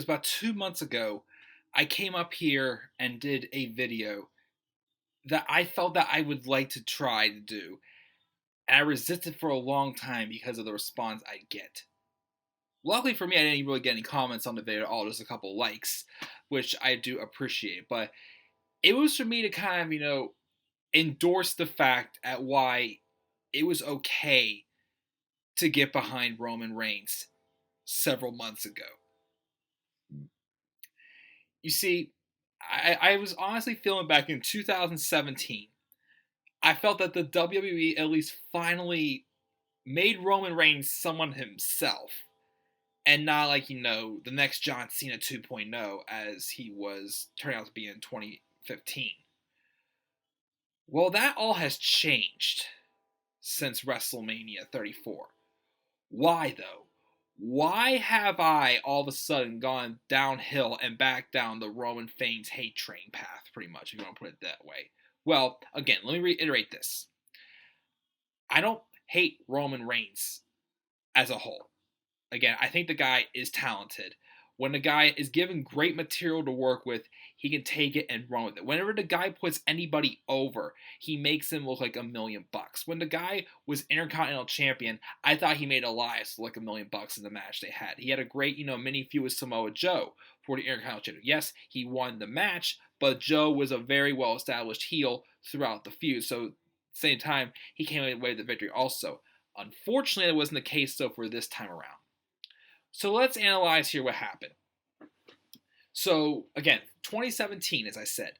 about 2 months ago, I came up here and did a video that I felt that I would like to try to do, and I resisted for a long time because of the response I get. Luckily for me, I didn't really get any comments on the video at all, just a couple likes, which I do appreciate. But it was for me to kind of, endorse the fact at why it was okay to get behind Roman Reigns several months ago. You see, I was honestly feeling back in 2017, I felt that the WWE at least finally made Roman Reigns someone himself and not like, the next John Cena 2.0 as he was turning out to be in 2015. Well, that all has changed since WrestleMania 34. Why though? Why have I all of a sudden gone downhill and back down the Roman Reigns hate train path, pretty much, if you want to put it that way? Well, again, let me reiterate this. I don't hate Roman Reigns as a whole. Again, I think the guy is talented. When the guy is given great material to work with, he can take it and run with it. Whenever the guy puts anybody over, he makes him look like $1,000,000. When the guy was Intercontinental Champion, I thought he made Elias look $1,000,000 in the match they had. He had a great, mini feud with Samoa Joe for the Intercontinental Champion. Yes, he won the match, but Joe was a very well-established heel throughout the feud. So at the same time, he came away with the victory also. Unfortunately, that wasn't the case, though, for this time around. So let's analyze here what happened. So again, 2017, as I said,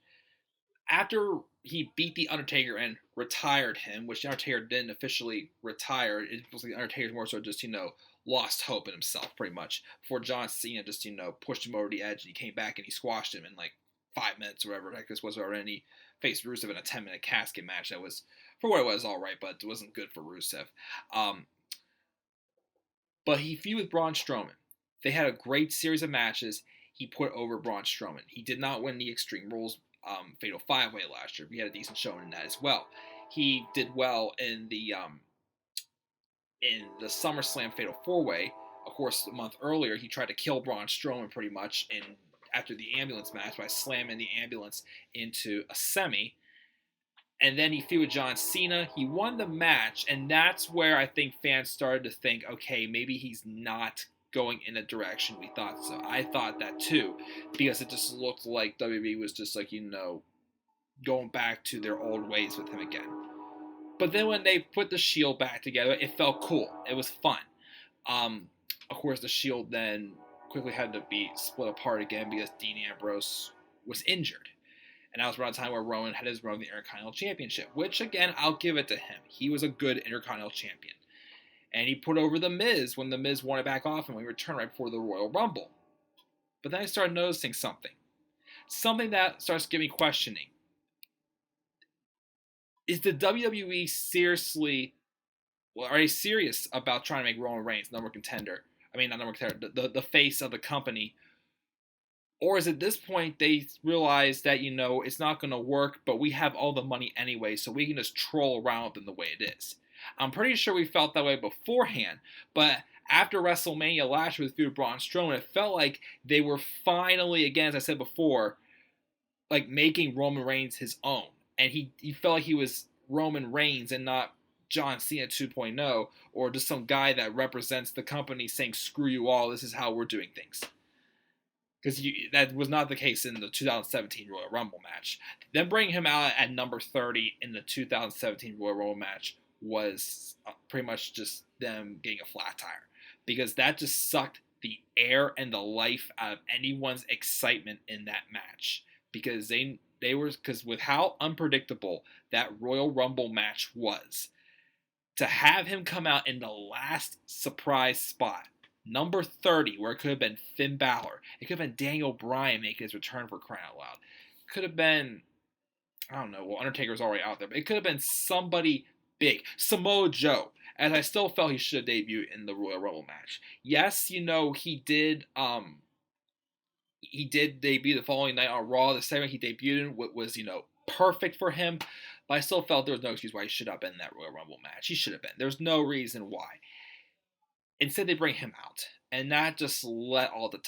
after he beat The Undertaker and retired him, which The Undertaker didn't officially retire, it was like The Undertaker more so just, lost hope in himself pretty much. Before John Cena just, pushed him over the edge and he came back and he squashed him in like 5 minutes or whatever like this was already. And he faced Rusev in a 10-minute casket match that was, for what it was, all right, but it wasn't good for Rusev. But he feuded with Braun Strowman. They had a great series of matches. He put over Braun Strowman. He did not win the Extreme Rules Fatal 5-Way last year. We had a decent showing in that as well. He did well in the SummerSlam Fatal 4-Way. Of course, a month earlier, he tried to kill Braun Strowman pretty much after the ambulance match by slamming the ambulance into a semi. And then he feuded with John Cena. He won the match, and that's where I think fans started to think, okay, maybe he's not going in a direction we thought so. I thought that too, because it just looked like WWE was just like, going back to their old ways with him again. But then when they put the Shield back together, it felt cool. It was fun. Of course, the Shield then quickly had to be split apart again because Dean Ambrose was injured. And that was around the time where Roman had his run of the Intercontinental Championship, which, again, I'll give it to him. He was a good Intercontinental Champion. And he put over The Miz when The Miz won it back off and when he returned right before the Royal Rumble. But then I started noticing something. Something that starts giving me questioning. Is the WWE are they serious about trying to make Roman Reigns number contender? I mean, not number contender, the face of the company. Or is at this point they realize that, it's not going to work, but we have all the money anyway, so we can just troll around with them the way it is. I'm pretty sure we felt that way beforehand, but after WrestleMania last year with feud Braun Strowman, it felt like they were finally, again, as I said before, like making Roman Reigns his own. And he felt like he was Roman Reigns and not John Cena 2.0 or just some guy that represents the company saying, screw you all, this is how we're doing things. Because that was not the case in the 2017 Royal Rumble match. Then bringing him out at number 30 in the 2017 Royal Rumble match was pretty much just them getting a flat tire. Because that just sucked the air and the life out of anyone's excitement in that match. Because because with how unpredictable that Royal Rumble match was, to have him come out in the last surprise spot, number 30, where it could have been Finn Balor. It could have been Daniel Bryan making his return for crying out loud. It could have been, I don't know, well, Undertaker's already out there, but it could have been somebody big. Samoa Joe, as I still felt he should have debuted in the Royal Rumble match. Yes, he did debut the following night on Raw. The segment he debuted in was, perfect for him, but I still felt there was no excuse why he should have been in that Royal Rumble match. He should have been. There's no reason why. Instead, they bring him out, and that just let all the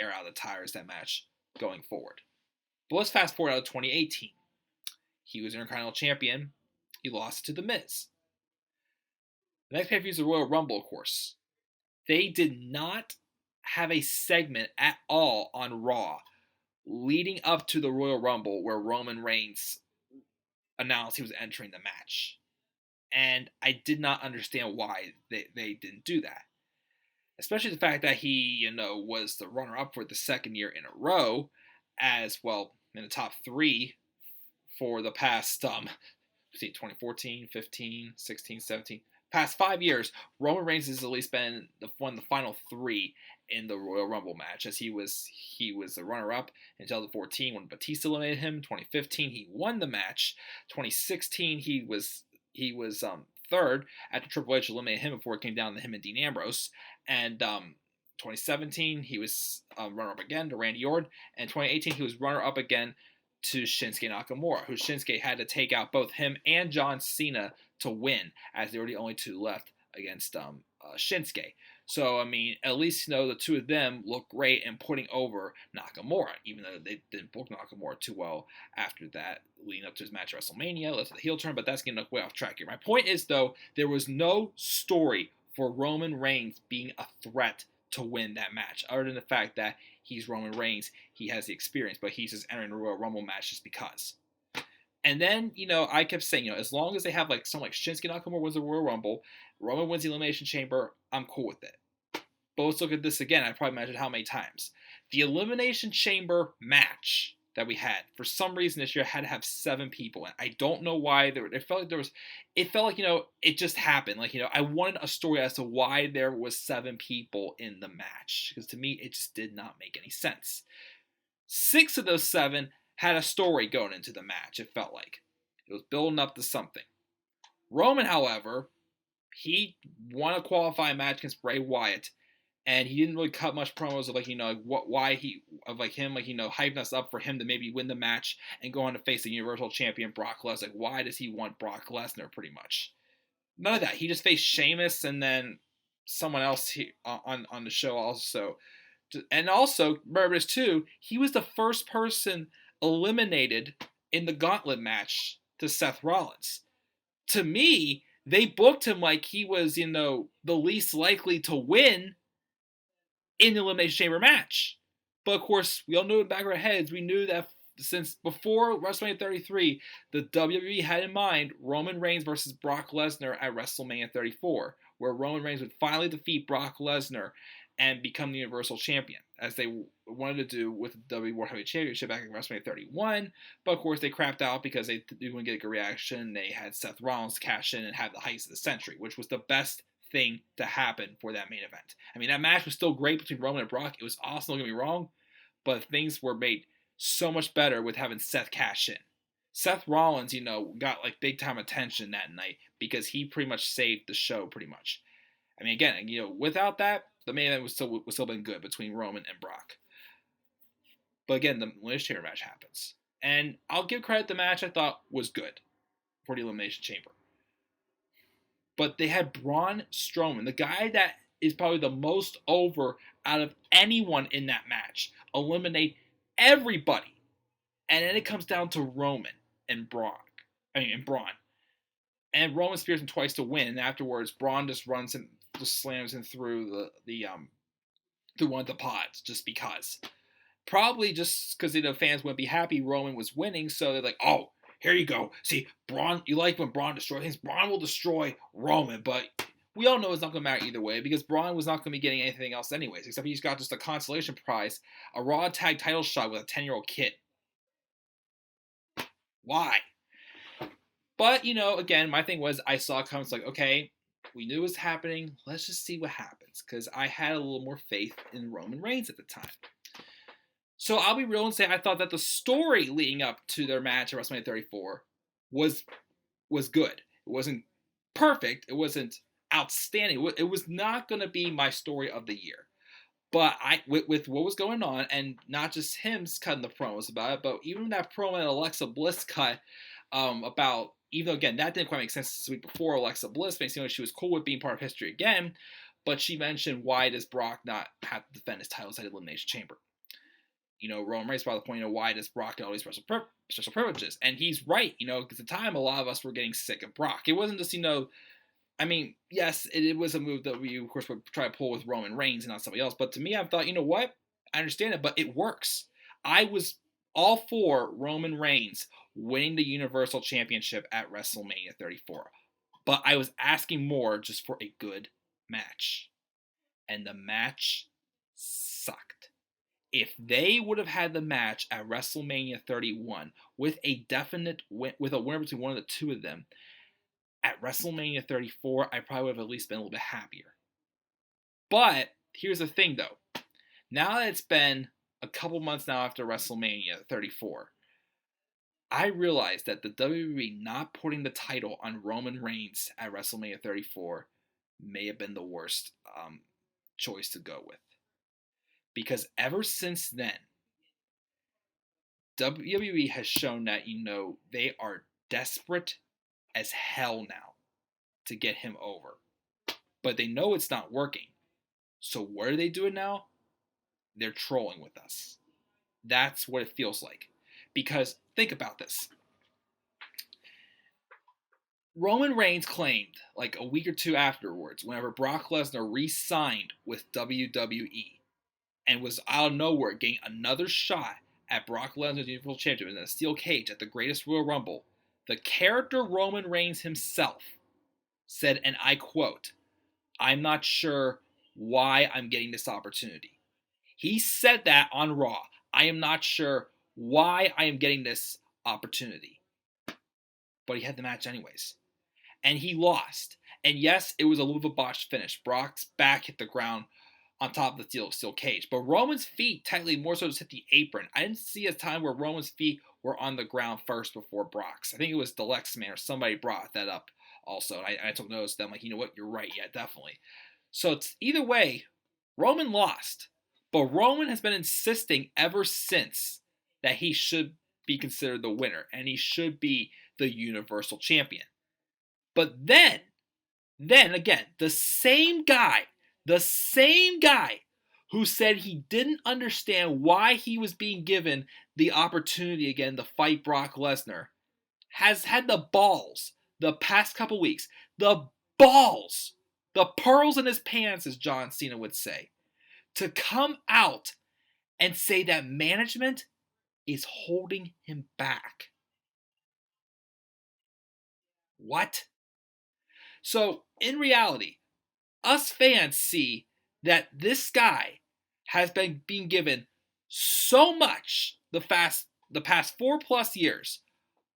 air out of the tires that match going forward. But let's fast forward out to 2018. He was Intercontinental Champion. He lost to The Miz. The next pay-per-view is the Royal Rumble, of course. They did not have a segment at all on Raw leading up to the Royal Rumble where Roman Reigns announced he was entering the match. And I did not understand why they didn't do that. Especially the fact that he, was the runner-up for the second year in a row, as well in the top 3 for the past 2014, 15, 16, 17, past 5 years. Roman Reigns has at least been won the final 3 in the Royal Rumble match, as he was the runner-up in 2014 when Batista eliminated him. 2015 he won the match. 2016 he was third after Triple H eliminated him before it came down to him and Dean Ambrose. And 2017 he was runner-up again to Randy Orton. And 2018 he was runner-up again to Shinsuke Nakamura, who Shinsuke had to take out both him and John Cena to win, as they were the only 2 left against Shinsuke. So, I mean, at least, the 2 of them look great in putting over Nakamura, even though they didn't book Nakamura too well after that, leading up to his match at Wrestlemania, left the heel turn, but that's getting way off track here. My point is, though, there was no story for Roman Reigns being a threat to win that match, other than the fact that he's Roman Reigns, he has the experience, but he's just entering the Royal Rumble match just because. And then, I kept saying, as long as they have someone like Shinsuke Nakamura wins the Royal Rumble, Roman wins the Elimination Chamber, I'm cool with it. But let's look at this again. I probably mentioned how many times. The Elimination Chamber match that we had, for some reason this year, had to have 7 people. And I don't know why. It felt like it just happened. I wanted a story as to why there was 7 people in the match. Because to me, it just did not make any sense. 6 of those 7 had a story going into the match, it felt like. It was building up to something. Roman, however, he won a qualifying match against Bray Wyatt, and he didn't really cut much promos of hyping us up for him to maybe win the match and go on to face the Universal Champion Brock Lesnar. Why does he want Brock Lesnar, pretty much? None of that. He just faced Sheamus and then someone else on the show also. And also, remember this too, he was the first person eliminated in the gauntlet match to Seth Rollins. To me, they booked him like he was, the least likely to win in the Elimination Chamber match. But of course, we all knew in the back of our heads, we knew that since before WrestleMania 33, the WWE had in mind Roman Reigns versus Brock Lesnar at WrestleMania 34, where Roman Reigns would finally defeat Brock Lesnar and become the Universal Champion, as they wanted to do with the WWE World Heavyweight Championship back in WrestleMania 31. But of course, they crapped out because they didn't get a good reaction. They had Seth Rollins cash in and have the heist of the century, which was the best thing to happen for that main event. I mean, that match was still great between Roman and Brock. It was awesome, don't get me wrong, but things were made so much better with having Seth cash in. Seth Rollins, got big time attention that night because he pretty much saved the show, pretty much. I mean, again, without that, the main event was still been good between Roman and Brock. But again, the Elimination Chamber match happens. And I'll give credit, the match I thought was good for the Elimination Chamber. But they had Braun Strowman, the guy that is probably the most over out of anyone in that match, eliminate everybody. And then it comes down to Roman and Braun. And Roman spears him twice to win. And afterwards, Braun just slams him through through one of the pods, just because. Probably just because the fans wouldn't be happy Roman was winning, so they're like, oh, here you go. See, Braun, you like when Braun destroys things. Braun will destroy Roman, but we all know it's not going to matter either way because Braun was not going to be getting anything else anyways, except he's got just a consolation prize, a Raw Tag title shot with a 10-year-old kid. Why? But, again, my thing was I saw comments like, okay, we knew it was happening. Let's just see what happens, because I had a little more faith in Roman Reigns at the time. So I'll be real and say I thought that the story leading up to their match at WrestleMania 34 was good. It wasn't perfect. It wasn't outstanding. It was not going to be my story of the year. But with what was going on, and not just him cutting the promos about it, but even that promo that Alexa Bliss cut about, even though, again, that didn't quite make sense this week before, Alexa Bliss, basically she was cool with being part of history again, but she mentioned, why does Brock not have to defend his title inside the Elimination Chamber? Roman Reigns brought the point, why does Brock get all these special privileges? And he's right, because at the time, a lot of us were getting sick of Brock. It wasn't just, yes, it was a move that we, of course, would try to pull with Roman Reigns and not somebody else. But to me, I thought, you know what? I understand it, but it works. I was all for Roman Reigns winning the Universal Championship at WrestleMania 34. But I was asking more just for a good match. And the match sucked. If they would have had the match at WrestleMania 31 with a winner between one of the two of them, at WrestleMania 34, I probably would have at least been a little bit happier. But here's the thing, though. Now that it's been a couple months now after WrestleMania 34, I realized that the WWE not putting the title on Roman Reigns at WrestleMania 34 may have been the worst choice to go with. Because ever since then, WWE has shown that, they are desperate as hell now to get him over. But they know it's not working. So what are they doing now? They're trolling with us. That's what it feels like. Because think about this. Roman Reigns claimed, like a week or two afterwards, whenever Brock Lesnar re-signed with WWE and was out of nowhere getting another shot at Brock Lesnar's Universal Championship in a steel cage at the Greatest Royal Rumble, the character Roman Reigns himself said, and I quote, "I'm not sure why I'm getting this opportunity." He said that on Raw. I am not sure why I am getting this opportunity. But he had the match anyways. And he lost. And yes, it was a little bit of a botched finish. Brock's back hit the ground on top of the steel cage. But Roman's feet tightly more so just hit the apron. I didn't see a time where Roman's feet were on the ground first before Brock's. I think it was Deluxe Man or somebody brought that up also. I took notice of them, like, you know what, you're right, yeah, definitely. So it's either way, Roman lost. But Roman has been insisting ever since that he should be considered the winner and he should be the Universal Champion. But then again, the same guy who said he didn't understand why he was being given the opportunity again to fight Brock Lesnar has had the balls the past couple weeks, the balls, the pearls in his pants, as John Cena would say, to come out and say that management is holding him back. What? So, in reality, us fans see that this guy has been being given so much the past 4+ years,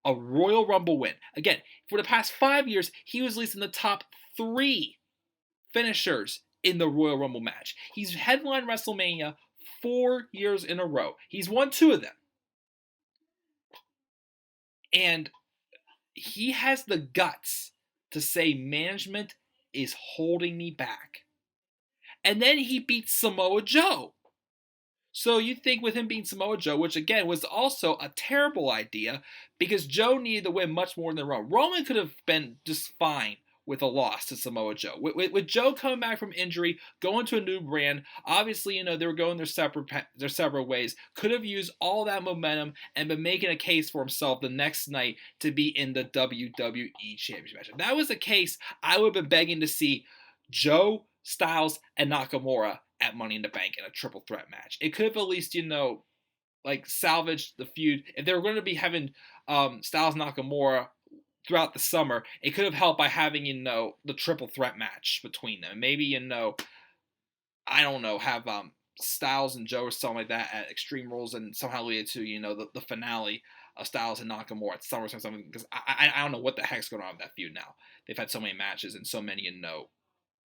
a Royal Rumble win. Again, for the past 5 years, he was at least in the top 3 finishers in the Royal Rumble match. He's headlined WrestleMania 4 years in a row. He's won 2 of them. And he has the guts to say management is holding me back. And then he beats Samoa Joe. So you think with him beating Samoa Joe, which again was also a terrible idea because Joe needed to win much more than Roman. Roman could have been just fine with a loss to Samoa Joe. With Joe coming back from injury, going to a new brand, obviously, they were going their separate ways, could have used all that momentum and been making a case for himself the next night to be in the WWE Championship match. If that was the case, I would have been begging to see Joe, Styles, and Nakamura at Money in the Bank in a triple threat match. It could have at least, salvaged the feud. If they were going to be having Styles Nakamura throughout the summer, it could have helped by having, the triple threat match between them. Maybe, I don't know, have Styles and Joe or something like that at Extreme Rules and somehow lead it to, the finale of Styles and Nakamura at SummerSlam or something, because I don't know what the heck's going on with that feud now. They've had so many matches and so many,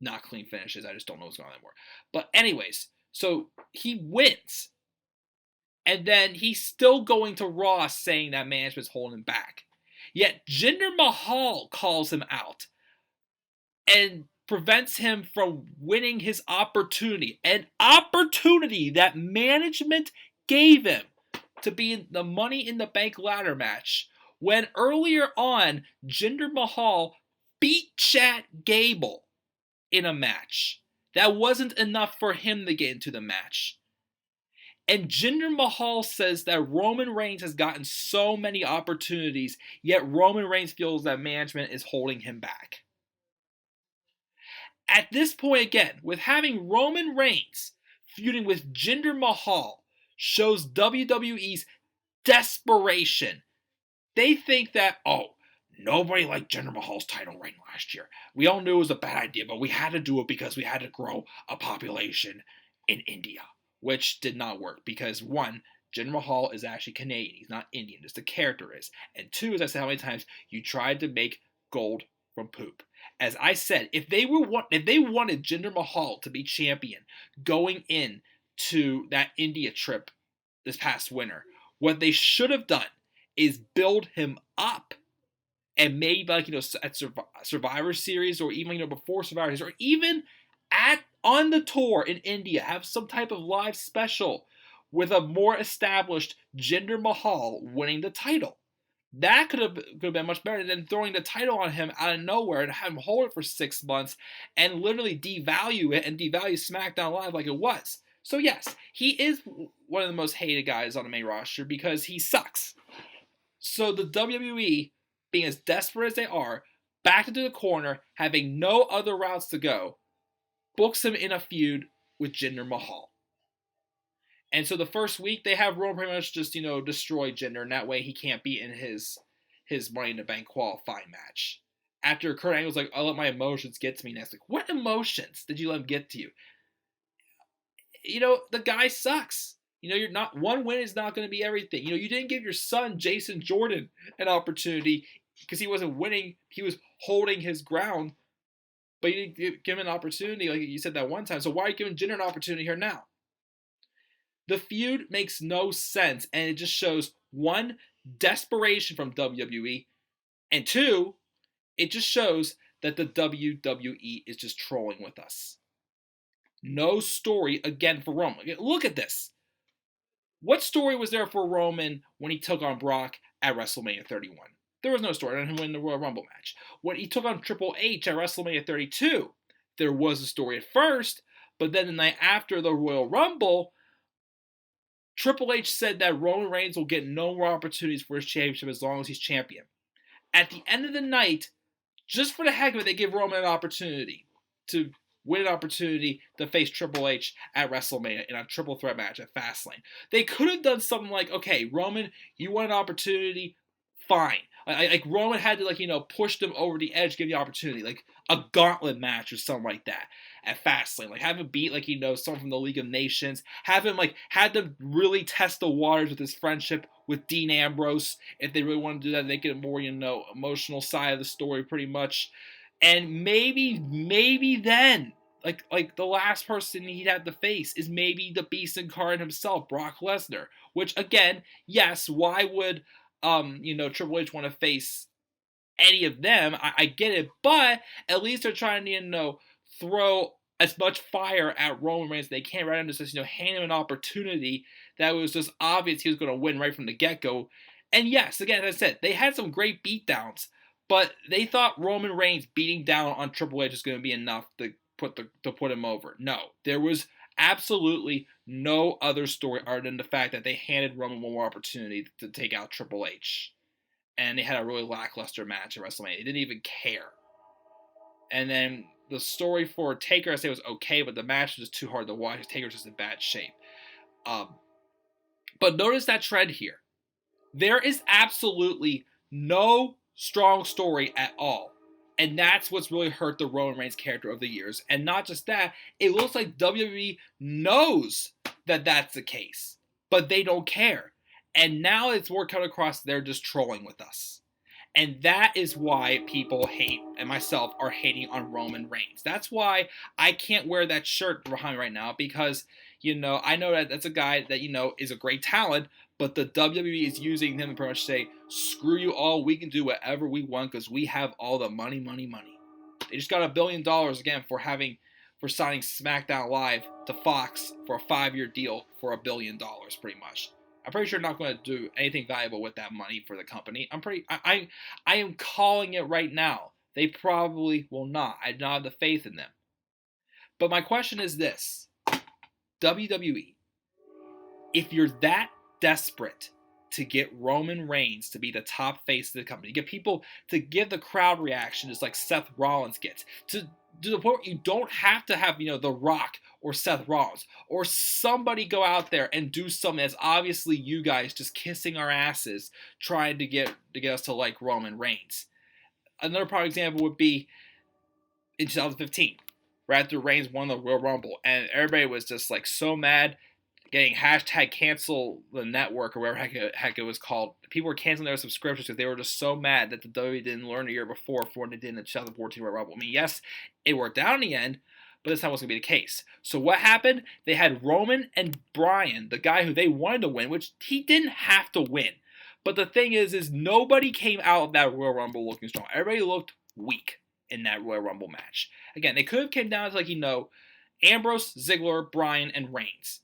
not clean finishes. I just don't know what's going on anymore. But anyways, so he wins. And then he's still going to Raw saying that management's holding him back. Yet Jinder Mahal calls him out and prevents him from winning his opportunity. An opportunity that management gave him to be in the Money in the Bank ladder match when earlier on Jinder Mahal beat Chad Gable in a match That wasn't enough for him to get into the match. And Jinder Mahal says that Roman Reigns has gotten so many opportunities, yet Roman Reigns feels that management is holding him back. At this point, again, with having Roman Reigns feuding with Jinder Mahal, shows WWE's desperation. They think that, oh, nobody liked Jinder Mahal's title reign last year. We all knew it was a bad idea, but we had to do it because we had to grow a population in India, which did not work because, one, Jinder Mahal is actually Canadian. He's not Indian, just the character is. And two, as I said how many times, you tried to make gold from poop. As I said, if they wanted Jinder Mahal to be champion going in to that India trip this past winter, what they should have done is build him up and maybe at Survivor Series or even before Survivor Series or even on the tour in India have some type of live special with a more established Jinder Mahal winning the title. That could have been much better than throwing the title on him out of nowhere and have him hold it for 6 months and literally devalue it and devalue SmackDown Live like it was. So yes, he is one of the most hated guys on the main roster because he sucks. So the WWE, being as desperate as they are, backed into the corner, having no other routes to go, books him in a feud with Jinder Mahal. And so the first week, they have Roman pretty much just, destroy Jinder, and that way he can't be in his Money in the Bank qualifying match. After Kurt Angle's like, I'll let my emotions get to me next. Like, what emotions did you let him get to you? The guy sucks. You're not, one win is not going to be everything. You didn't give your son, Jason Jordan, an opportunity because he wasn't winning. He was holding his ground, but you didn't give him an opportunity like you said that one time. So why are you giving Jinder an opportunity here now? The feud makes no sense, and it just shows, one, desperation from WWE, and two, it just shows that the WWE is just trolling with us. No story, again, for Roman. Look at this. What story was there for Roman when he took on Brock at WrestleMania 31? There was no story on him winning the Royal Rumble match. When he took on Triple H at WrestleMania 32, there was a story at first, but then the night after the Royal Rumble, Triple H said that Roman Reigns will get no more opportunities for his championship as long as he's champion. At the end of the night, just for the heck of it, they give Roman an opportunity to win an opportunity to face Triple H at WrestleMania in a triple threat match at Fastlane. They could have done something like, okay, Roman, you want an opportunity? Fine. Like Roman had to push them over the edge, give the opportunity, like a gauntlet match or something like that at Fastlane. Like have him beat someone from the League of Nations. Have him had them really test the waters with his friendship with Dean Ambrose. If they really want to do that, they get a more emotional side of the story pretty much. And maybe then like the last person he'd have to face is maybe the Beast incarnate himself, Brock Lesnar. Which again, yes, why would Triple H want to face any of them? I get it, but at least they're trying to, throw as much fire at Roman Reigns as they can, rather than just, hand him an opportunity that was just obvious he was going to win right from the get-go. And yes, again, as I said, they had some great beatdowns, but they thought Roman Reigns beating down on Triple H was going to be enough to put him over. No, there was absolutely no other story other than the fact that they handed Roman one more opportunity to take out Triple H. And they had a really lackluster match at WrestleMania. They didn't even care. And then the story for Taker, I say, was okay, but the match was just too hard to watch. Taker's just in bad shape. But notice that trend here. There is absolutely no strong story at all. And that's what's really hurt the Roman Reigns character over the years. And not just that, it looks like WWE knows that that's the case, but they don't care. And now it's more coming across they're just trolling with us. And that is why people hate, and myself, are hating on Roman Reigns. That's why I can't wear that shirt behind me right now, because, I know that that's a guy that, is a great talent, but the WWE is using him to pretty much say, screw you all, we can do whatever we want because we have all the money. They just got $1 billion again for signing SmackDown Live to Fox for a 5-year deal for $1 billion, pretty much. I'm pretty sure they're not going to do anything valuable with that money for the company. I am calling it right now. They probably will not. I don't have the faith in them. But my question is this: WWE, if you're that desperate to get Roman Reigns to be the top face of the company, get people to give the crowd reaction just like Seth Rollins gets, to the point where you don't have to have, The Rock or Seth Rollins or somebody go out there and do something that's obviously you guys just kissing our asses trying to get us to like Roman Reigns. Another prime example would be in 2015, right after Reigns won the Royal Rumble, and everybody was just like so mad, getting hashtag cancel the network or whatever heck it was called. People were canceling their subscriptions because they were just so mad that the WWE didn't learn a year before for what it did in the 2014 Royal Rumble. I mean, yes, it worked out in the end, but this time wasn't going to be the case. So what happened? They had Roman and Bryan, the guy who they wanted to win, which he didn't have to win. But the thing is nobody came out of that Royal Rumble looking strong. Everybody looked weak in that Royal Rumble match. Again, they could have came down to Ambrose, Ziggler, Bryan, and Reigns.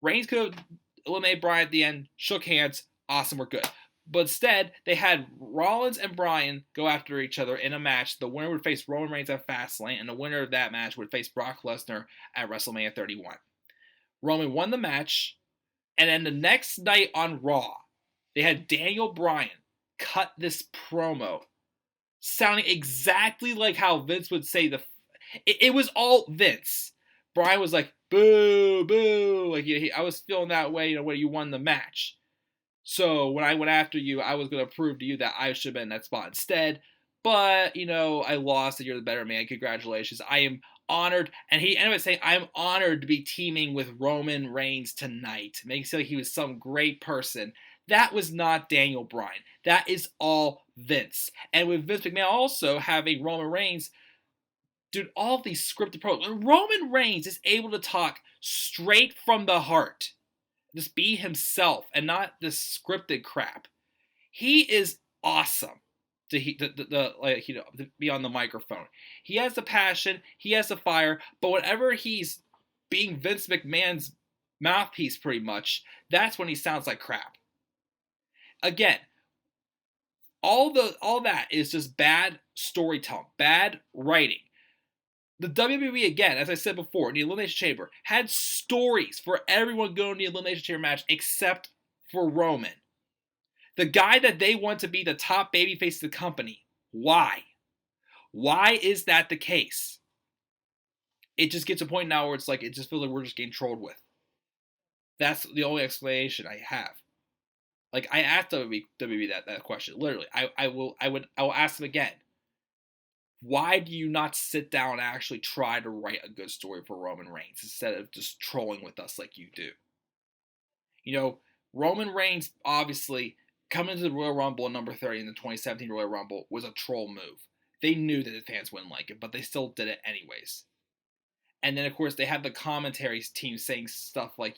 Reigns could have eliminated Bryan at the end, shook hands, awesome, we're good. But instead, they had Rollins and Bryan go after each other in a match. The winner would face Roman Reigns at Fastlane, and the winner of that match would face Brock Lesnar at WrestleMania 31. Roman won the match, and then the next night on Raw, they had Daniel Bryan cut this promo, sounding exactly like how Vince would say it was all Vince. Bryan was like, boo, boo. I was feeling that way, when you won the match. So when I went after you, I was going to prove to you that I should have been in that spot instead. But, I lost and you're the better man. Congratulations. I am honored. And he ended up saying, I'm honored to be teaming with Roman Reigns tonight. Making it sound like he was some great person. That was not Daniel Bryan. That is all Vince. And with Vince McMahon also having Roman Reigns, dude, all of these scripted promos. Roman Reigns is able to talk straight from the heart. Just be himself and not this scripted crap. He is awesome to be on the microphone. He has the passion, he has the fire, but whenever he's being Vince McMahon's mouthpiece pretty much, that's when he sounds like crap. Again, all that is just bad storytelling, bad writing. The WWE, again, as I said before, in the Elimination Chamber, had stories for everyone going to the Elimination Chamber match except for Roman. The guy that they want to be the top babyface of the company. Why? Why is that the case? It just gets to a point now where it's like, it just feels like we're just getting trolled with. That's the only explanation I have. I asked WWE that question. Literally, I will ask them again. Why do you not sit down and actually try to write a good story for Roman Reigns instead of just trolling with us like you do? Roman Reigns, obviously, coming into the Royal Rumble in number 30 in the 2017 Royal Rumble was a troll move. They knew that the fans wouldn't like it, but they still did it anyways. And then, of course, they had the commentary team saying stuff like,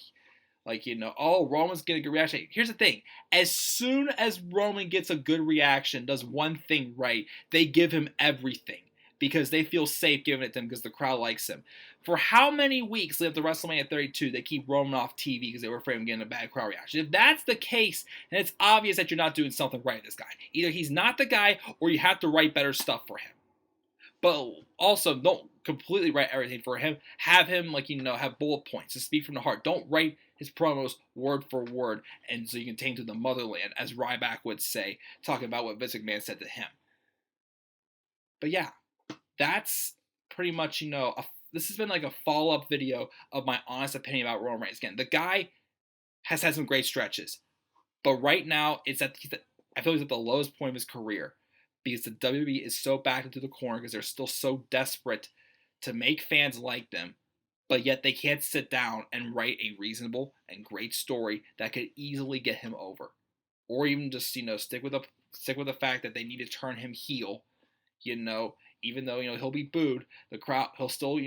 oh, Roman's getting a good reaction. Here's the thing. As soon as Roman gets a good reaction, does one thing right, they give him everything because they feel safe giving it to him because the crowd likes him. For how many weeks leading up to WrestleMania 32 they keep Roman off TV because they were afraid of getting a bad crowd reaction? If that's the case, then it's obvious that you're not doing something right with this guy. Either he's not the guy or you have to write better stuff for him. But also, don't completely write everything for him. Have him, have bullet points. Just speak from the heart. Don't write his promos word for word, and so you can take him to the motherland, as Ryback would say, talking about what Vince McMahon said to him. But yeah, that's pretty much, this has been like a follow-up video of my honest opinion about Roman Reigns. Again, the guy has had some great stretches, but right now, I feel he's at the lowest point of his career because the WWE is so backed into the corner because they're still so desperate to make fans like them, but yet they can't sit down and write a reasonable and great story that could easily get him over, or even just stick with the fact that they need to turn him heel. Even though he'll be booed, the crowd he'll still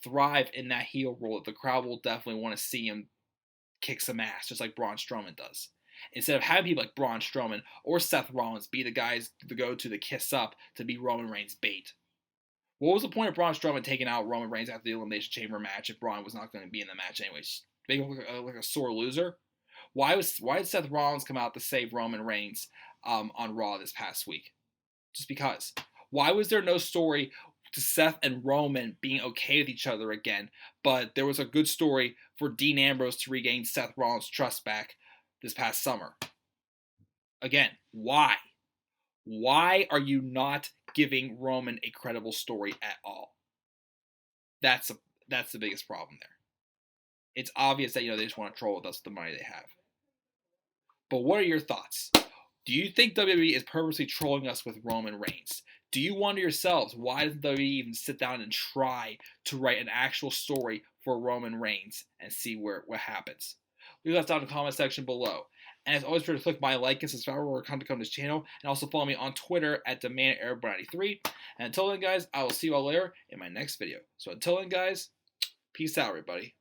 thrive in that heel role. The crowd will definitely want to see him kick some ass, just like Braun Strowman does. Instead of having people like Braun Strowman or Seth Rollins be the guys to go to kiss up to be Roman Reigns' bait. What was the point of Braun Strowman taking out Roman Reigns after the Elimination Chamber match if Braun was not going to be in the match anyways? Making him look like a sore loser? Why did Seth Rollins come out to save Roman Reigns on Raw this past week? Just because. Why was there no story to Seth and Roman being okay with each other again, but there was a good story for Dean Ambrose to regain Seth Rollins' trust back this past summer. Again, why? Why are you not giving Roman a credible story at all? That's the biggest problem there. It's obvious that they just want to troll with us with the money they have. But what are your thoughts? Do you think WWE is purposely trolling us with Roman Reigns? Do you wonder yourselves, why doesn't WWE even sit down and try to write an actual story for Roman Reigns and see what happens? Leave that down in the comment section below. And as always, be sure to click my like and subscribe where content to come to this channel. And also follow me on Twitter at DemandAirBro93. And until then, guys, I will see you all later in my next video. So until then, guys, peace out, everybody.